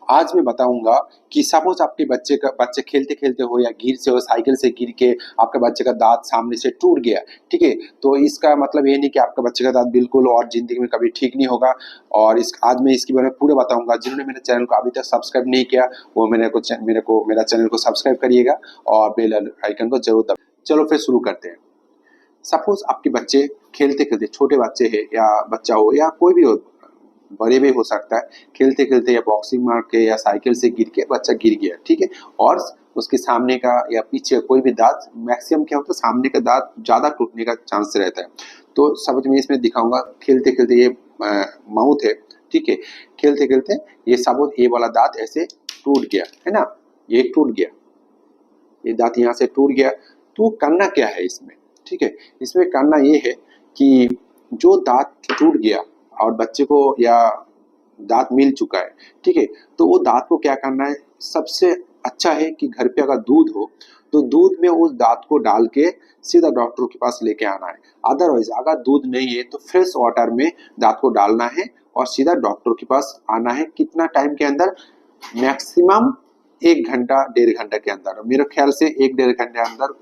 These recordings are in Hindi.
आज मैं बताऊंगा कि सपोज आपके बच्चे खेलते खेलते हो या गिर से हो, साइकिल से गिर के आपके बच्चे का दांत सामने से टूट गया। ठीक है, तो इसका मतलब ये नहीं कि आपका बच्चे का दांत बिल्कुल और जिंदगी में कभी ठीक नहीं होगा। और इस आज मैं इसके बारे में पूरे बताऊंगा। जिन्होंने मेरे चैनल को अभी तक सब्सक्राइब नहीं किया वो मेरा चैनल को सब्सक्राइब करिएगा और बेल आइकन को जरूर दबाइए। चलो फिर शुरू करते हैं। सपोज आपके बच्चे खेलते खेलते, छोटे बच्चे हैं या बच्चा हो या कोई भी हो, बड़े भी हो सकता है, खेलते खेलते या बॉक्सिंग मार के या साइकिल से गिर के बच्चा गिर गया। ठीक है, और उसके सामने का या पीछे कोई भी दांत, मैक्सिमम क्या होता है सामने का दांत ज्यादा टूटने का चांस रहता है। तो सब मैं इसमें दिखाऊंगा। खेलते खेलते ये माउथ है, ठीक है, खेलते खेलते ये सपोज ये वाला दांत ऐसे टूट गया है ना, ये टूट गया, ये दांत यहाँ से टूट गया। तो करना क्या है इसमें? ठीक है, इसमें करना ये है कि जो दांत टूट गया और बच्चे को या दांत मिल चुका है, ठीक है, तो वो दांत को क्या करना है, सबसे अच्छा है कि घर पे अगर दूध हो तो दूध में उस दांत को डाल के सीधा डॉक्टर के पास लेके आना है। अदरवाइज अगर दूध नहीं है तो फ्रेश वाटर में दांत को डालना है और सीधा डॉक्टर के पास आना है। कितना टाइम के अंदर? मैक्सिमम 1 घंटा 1.5 घंटा के अंदर। मेरे ख्याल से 1 1.5 घंटे अंदर,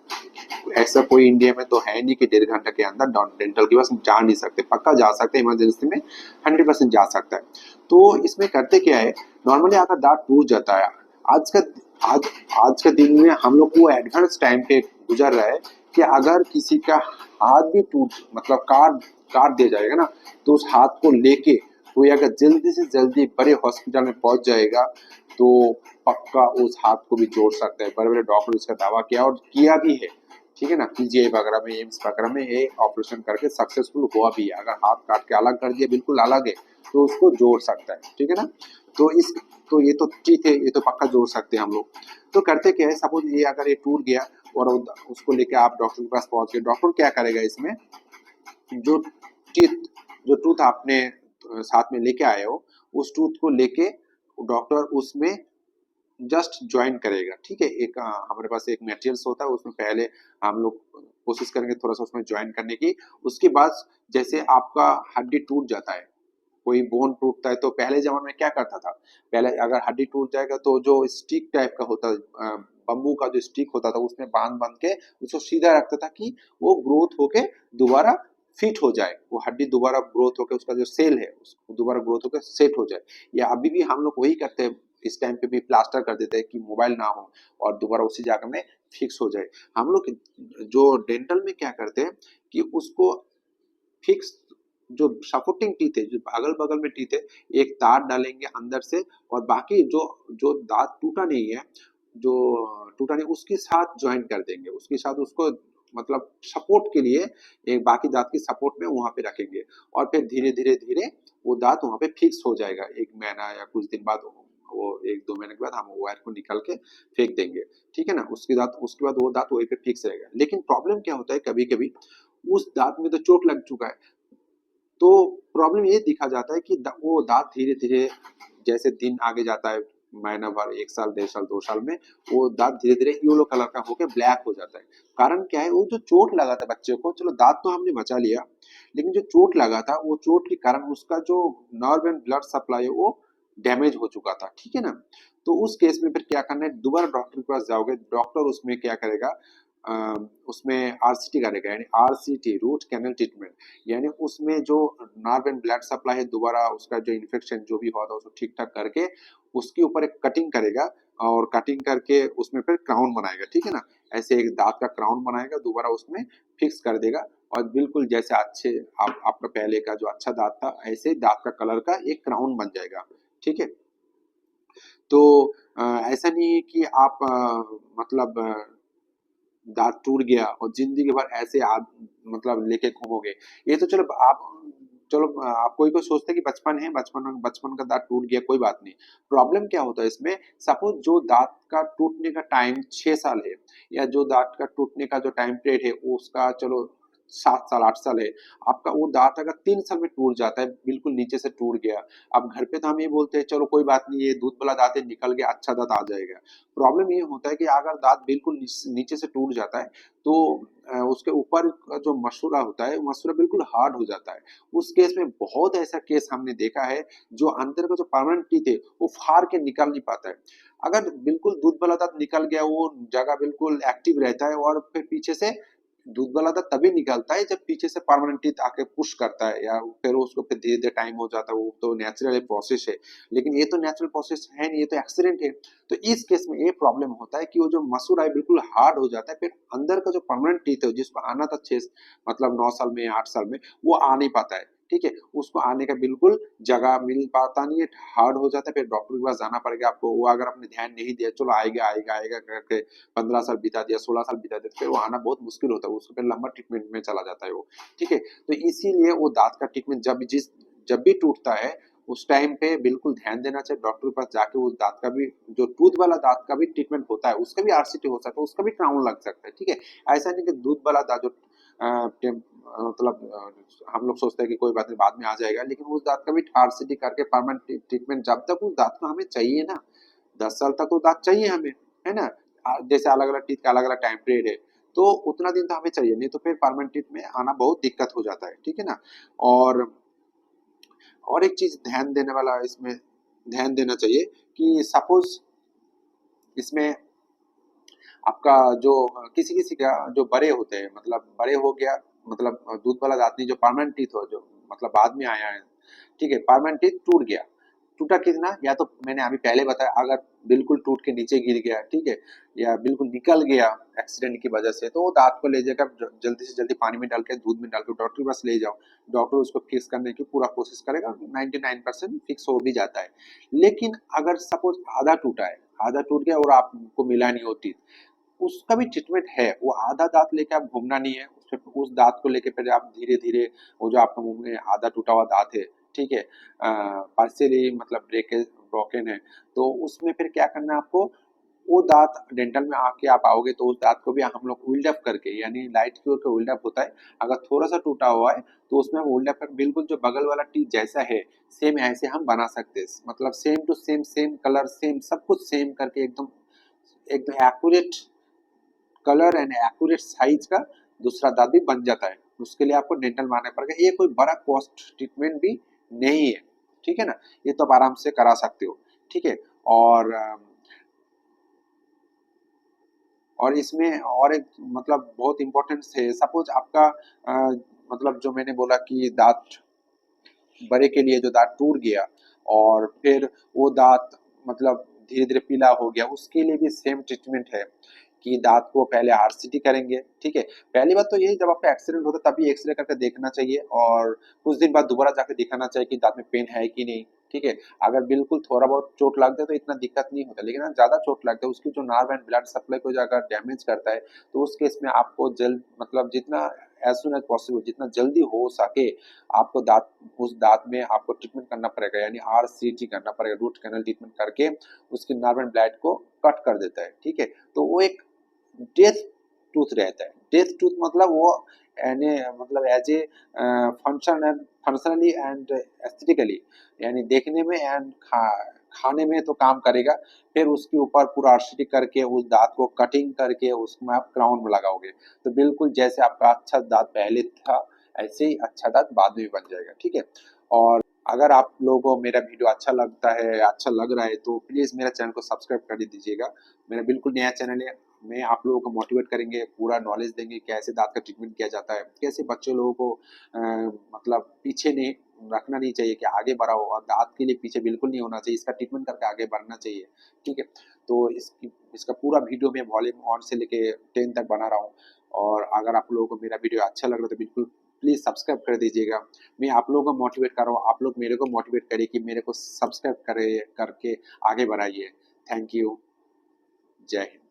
ऐसा कोई इंडिया में तो है नहीं कि 1.5 घंटा के अंदर डेंटल के पास जा नहीं सकते। पक्का जा सकते हैं, इमरजेंसी में 100% जा सकता है। तो इसमें करते क्या है, नॉर्मली अगर दांत टूट जाता है, आज का आज आज के दिन में हम लोग को एडवांस टाइम पे गुजर रहा है कि अगर किसी का हाथ भी टूट मतलब काट काट दिया जाएगा ना, तो उस हाथ को लेके कोई अगर जल्दी से जल्दी बड़े हॉस्पिटल में पहुंच जाएगा तो पक्का उस हाथ को भी जोड़ सकता है। बड़े बड़े डॉक्टर इसका दावा किया और किया भी है। ठीक है ना, पीजीआई वगैरह में, एम्स वगैरह में ये ऑपरेशन करके सक्सेसफुल हुआ भी है। अगर हाथ काट के अलग कर दिया, बिल्कुल अलग है, तो उसको जोड़ सकता है। ठीक है ना, तो इस तो ये तो ठीक है, ये तो पक्का जोड़ सकते हैं हम लोग। तो करते क्या है, सपोज ये अगर ये टूट गया और उसको लेके आप डॉक्टर के पास पहुंच गए, डॉक्टर क्या करेगा इसमें, जो टीथ जो टूथ आपने साथ में लेके आए हो, उस टूथ को लेके डॉक्टर उसमें जस्ट ज्वाइन करेगा। ठीक है, एक हमारे पास एक मटेरियल्स होता है, उसमें पहले हम लोग कोशिश करेंगे थोड़ा सा उसमें ज्वाइन करने की। उसके बाद जैसे आपका हड्डी टूट जाता है, कोई बोन टूटता है, तो पहले जमाने में क्या करता था, पहले अगर हड्डी टूट जाएगा तो जो स्टिक टाइप का होता है, बम्बू का जो स्टिक होता था, उसमें बांध बांध के उसको सीधा रखता था कि वो ग्रोथ होके दोबारा फिट हो जाए, वो हड्डी दोबारा ग्रोथ होकर उसका जो सेल है उसको दोबारा ग्रोथ होकर सेट हो जाए। या अभी भी हम लोग वही करते हैं, इस टाइम पे भी प्लास्टर कर देते हैं कि मोबाइल ना हो और दोबारा उसी जगह में फिक्स हो जाए। हम लोग जो डेंटल में क्या करते हैं कि उसको फिक्स, जो सपोर्टिंग टीथ है, जो अगल बगल में टीथ है, एक तार डालेंगे अंदर से और बाकी जो जो दांत टूटा नहीं उसके साथ ज्वाइन कर देंगे, उसके साथ उसको मतलब सपोर्ट के लिए एक बाकी दांत की सपोर्ट में वहां पे रखेंगे और फिर धीरे धीरे धीरे वो दांत वहां पे फिक्स हो जाएगा। 1 महीना या कुछ दिन बाद वो 1 2 महीने के बाद हम वायर को निकाल के फेंक देंगे। ठीक है ना, उसके बाद वो दांत वहीं पे फिक्स रहेगा। लेकिन प्रॉब्लम क्या होता है, कभी कभी उस दांत में तो चोट लग चुका है, तो प्रॉब्लम ये दिखा जाता है कि वो दांत धीरे धीरे जैसे दिन आगे जाता है, महीना भर, 1 साल 1.5 साल 2 साल में वो दांत धीरे धीरे येलो कलर का होकर ब्लैक हो जाता है। कारण क्या है, वो जो चोट लगा था बच्चे को, चलो दांत तो हमने बचा लिया, लेकिन जो चोट लगा था वो चोट के कारण उसका जो नर्व एंड ब्लड सप्लाई है वो डैमेज हो चुका था। ठीक है ना, तो उस केस में फिर क्या करना है, दोबारा डॉक्टर के पास जाओगे, डॉक्टर उसमें क्या करेगा, उसमें आरसीटी करेगा, यानी आरसीटी, रूट कैनल ट्रीटमेंट, यानी उसमें जो नर्व एंड ब्लड सप्लाई है, दोबारा उसका जो इन्फेक्शन जो भी हुआ था उसको ठीक ठाक करके उसके ऊपर एक कटिंग करेगा और कटिंग करके उसमें फिर क्राउन बनाएगा। ठीक है ना, ऐसे एक दांत का क्राउन बनाएगा, दोबारा उसमें फिक्स कर देगा और बिल्कुल जैसे अच्छे आपका पहले का जो अच्छा दांत था, ऐसे दांत का कलर का एक क्राउन बन जाएगा। ठीक है, तो ऐसा नहीं है कि आप मतलब दांत टूट गया और जिंदगी भर ऐसे आप मतलब लेके घूमोगे। ये तो चलो आप कोई कोई सोचते हैं कि बचपन है, बचपन का दांत टूट गया कोई बात नहीं। प्रॉब्लम क्या होता है इसमें, सपोज जो दांत का टूटने का टाइम 6 साल है या जो दांत का टूटने का जो टाइम पीरियड है वो उसका चलो 7 साल 8 साल है, आपका वो दांत अगर 3 साल में टूट जाता है, बिल्कुल नीचे से टूट गया, अब घर पे तो हम ये बोलते हैं चलो कोई बात नहीं, ये दूध वाला दांत है, निकल गया, अच्छा दांत आ जाएगा। प्रॉब्लम ये होता है कि अगर दांत बिल्कुल नीचे से टूट जाता है, तो उसके ऊपर का जो मसूड़ा होता है, मसूड़ा बिल्कुल हार्ड हो जाता है। उस केस में बहुत ऐसा केस हमने देखा है, जो अंदर का जो परमानेंट टीथ है वो फाड़ के निकल नहीं पाता है। अगर बिल्कुल दूध वाला दांत निकल गया, वो जगह बिल्कुल एक्टिव रहता है, और फिर पीछे से दूध वाला दांत तभी निकलता है जब पीछे से परमानेंट टीथ आके पुश करता है, या फिर उसको फिर धीरे धीरे टाइम हो जाता है, वो तो नेचुरल प्रोसेस है। लेकिन ये तो नेचुरल प्रोसेस है नहीं, ये तो एक्सीडेंट है। तो इस केस में ये प्रॉब्लम होता है कि वो जो मसूड़ा है बिल्कुल हार्ड हो जाता है, फिर अंदर का जो परमानेंट टीथ है जिसको आना था 6 मतलब 9 साल में 8 साल में, वो आ नहीं पाता है। ठीक है, उसको आने का बिल्कुल जगह मिल पाता नहीं है, हार्ड हो जाता है, फिर डॉक्टर के पास जाना पड़ेगा आपको। वो अगर आपने ध्यान नहीं दिया, चलो आएगा आएगा आएगा करके 15 साल बिता दिया, 16 साल बिता दिया, तो फिर वो आना बहुत मुश्किल होता है, उसको फिर लंबा ट्रीटमेंट में चला जाता है वो। ठीक है, तो इसीलिए वो दांत का ट्रीटमेंट जब भी टूटता है, उस टाइम पे बिल्कुल ध्यान देना चाहिए, डॉक्टर के पास जाके उस दांत का भी, जो टूथ वाला दांत का भी ट्रीटमेंट होता है, उसका भी आरसीटी हो सकता है, उसका भी क्राउन लग सकता है। ठीक है, ऐसा नहीं कि दूध वाला दांत जो मतलब हम लोग सोचते हैं कि कोई बात नहीं बाद में आ जाएगा, लेकिन उस दांत का भी आरसीटी करके परमानेंट ट्रीटमेंट, जब तक उस दांत को हमें चाहिए ना, 10 साल तक तो दांत चाहिए हमें, है ना। जैसे अलग अलग टीथ का अलग अलग टाइम पीरियड है, तो उतना दिन तो हमें चाहिए, नहीं तो फिर परमानेंट टीथ में आना बहुत दिक्कत हो जाता है। ठीक है ना। और और एक चीज ध्यान देने वाला इसमें, ध्यान देना चाहिए कि सपोज इसमें आपका जो किसी किसी का जो बड़े होते हैं, मतलब बड़े हो गया, मतलब दूध वाला दांत नहीं, जो परमानेंट टीथ हो, जो मतलब बाद में आया है। ठीक है, परमानेंट टीथ टूट गया, टूटा कितना, या तो मैंने अभी पहले बताया, अगर बिल्कुल टूट के नीचे गिर गया, ठीक है, या बिल्कुल निकल गया एक्सीडेंट की वजह से, तो वो दांत को ले जाकर जल्दी से जल्दी पानी में डाल के, दूध में डाल के डॉक्टर के पास ले जाओ। डॉक्टर उसको फिक्स करने की पूरा कोशिश करेगा, 99% फिक्स हो भी जाता है। लेकिन अगर सपोज आधा टूटा है, आधा टूट गया और आपको मिला नहीं होती, उसका भी ट्रीटमेंट है। वो आधा दांत लेके आप घूमना नहीं है, उस दांत को लेके फिर आप धीरे धीरे, वो जो आपका मुंह में आधा टूटा हुआ दांत है, ठीक है, पार्शियली मतलब ब्रोकन है, तो उसमें फिर क्या करना है आपको, वो दांत डेंटल में आके आप आओगे, तो उस दांत को भी हम लोग उल्डप करके, यानी लाइट की ओर का उल्डप होता है, अगर थोड़ा सा टूटा हुआ है तो उसमें हम उल्डप कर बिल्कुल जो बगल वाला टीथ जैसा है, सेम ऐसे हम बना सकते हैं, मतलब same to same, same colour, same सब कुछ सेम करके, एकदम एकदम accurate colour and accurate size का दूसरा दांत भी बन जाता है। उसके लिए आपको डेंटल मारना पड़ेगा, ये कोई बड़ा कॉस्ट ट्रीटमेंट भी नहीं है। ठीक है ना, ये तो आप आराम से करा सकते हो। ठीक है, और और इसमें और एक मतलब बहुत इंपॉर्टेंट है, सपोज आपका मतलब जो मैंने बोला कि दांत बड़े के लिए जो दांत टूट गया, और फिर वो दांत मतलब धीरे धीरे पीला हो गया, उसके लिए भी सेम ट्रीटमेंट है कि दांत को पहले आरसीटी करेंगे। ठीक है, पहली बात तो यही, जब आपका एक्सीडेंट होता है तभी एक्सरे करके देखना चाहिए, और कुछ दिन बाद दोबारा जाके दिखाना चाहिए कि दांत में पेन है कि नहीं। ठीक है, अगर बिल्कुल थोड़ा बहुत चोट लग जाए तो इतना दिक्कत नहीं होता, लेकिन अगर ज्यादा चोट लगता है, उसकी जो नर्व एंड ब्लड सप्लाई को जाकर डैमेज करता है, तो उस केस में आपको जल्द मतलब जितना एज सुन एज पॉसिबल, जितना जल्दी हो सके, आपको दांत, उस दांत में आपको ट्रीटमेंट करना पड़ेगा, यानी आरसीटी करना पड़ेगा, रूट कैनल ट्रीटमेंट करके उसकी नर्व एंड ब्लड को कट कर देता है। ठीक है, तो वो एक डेथ टूथ रहता है। डेथ टूथ मतलब वो यानी मतलब as a functionally and aesthetically, यानी देखने में एंड खाने में तो काम करेगा, फिर उसके ऊपर पूरा आरसीटी करके उस दांत को कटिंग करके उसमें आप क्राउन में लगाओगे, तो बिल्कुल जैसे आपका अच्छा दांत पहले था, ऐसे ही अच्छा दांत बाद में भी बन जाएगा। ठीक है, और अगर आप लोगों को मेरा वीडियो अच्छा लगता है, अच्छा लग रहा है, तो प्लीज मेरा चैनल को सब्सक्राइब कर दीजिएगा। मेरा बिल्कुल नया चैनल है, मैं आप लोगों को मोटिवेट करेंगे, पूरा नॉलेज देंगे कैसे दांत का ट्रीटमेंट किया जाता है, कैसे बच्चे लोगों को मतलब पीछे नहीं रखना नहीं चाहिए, कि आगे बढ़ाओ, और दांत के लिए पीछे बिल्कुल नहीं होना चाहिए, इसका ट्रीटमेंट करके आगे बढ़ना चाहिए। ठीक है, तो इसका पूरा वीडियो मैं वॉल्यूम 1 से लेके 10 तक बना रहा हूँ, और अगर आप लोगों को मेरा वीडियो अच्छा लग रहा है तो बिल्कुल प्लीज सब्सक्राइब कर दीजिएगा। मैं आप लोगों को मोटिवेट कर रहा हूँ, आप लोग मेरे को मोटिवेट करिए कि मेरे को सब्सक्राइब करे करके आगे बढ़ाइए। Thank you. जय हिंद।